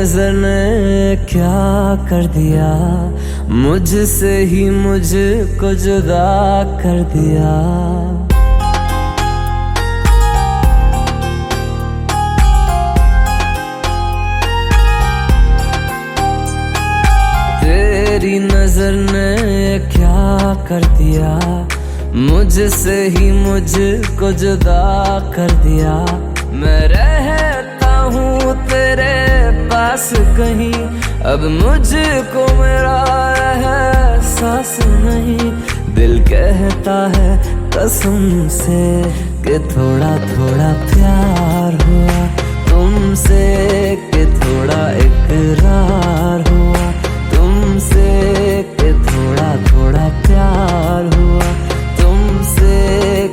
नजर ने क्या कर दिया, मुझसे ही मुझको जुदा कर दिया। तेरी नजर ने क्या कर दिया, मुझसे ही मुझको जुदा कर दिया। मैं रहता हूँ तेरे पास कहीं, अब मुझको मेरा एहसास नहीं। दिल कहता है कसम से कि थोड़ा थोड़ा प्यार हुआ तुमसे, कि थोड़ा इकरार हुआ तुमसे, कि थोड़ा थोड़ा प्यार हुआ तुमसे,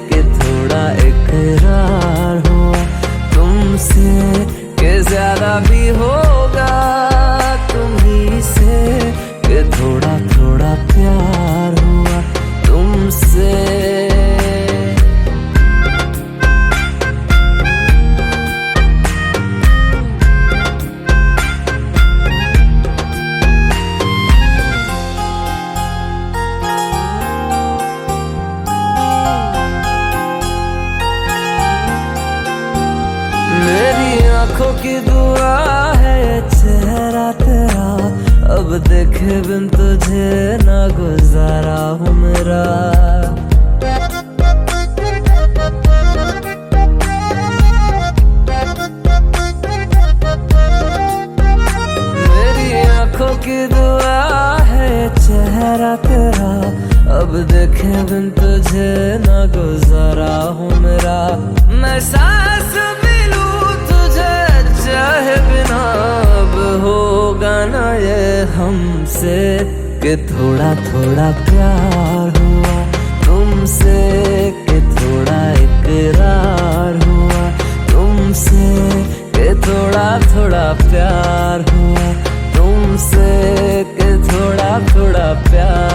कि थोड़ा इकरार हुआ तुमसे, कि ज्यादा भी होगा तुम्ही से, कि थोड़ा थोड़ा प्यार हुआ तुमसे। मेरी आंखों की दुआ है चेहरा तेरा, अब देखे बिन तुझे ना गुजारा हूँ मेरा। मेरी आंखों की दुआ है चेहरा तेरा, अब देखे बिन तुझे ना गुजारा हूँ मेरा। मैं सांस चाहे बिना अब होगा ना ये हमसे, कि थोड़ा थोड़ा प्यार हुआ तुमसे, कि थोड़ा इकरार हुआ तुमसे, कि थोड़ा थोड़ा प्यार हुआ तुमसे, कि थोड़ा थोड़ा प्यार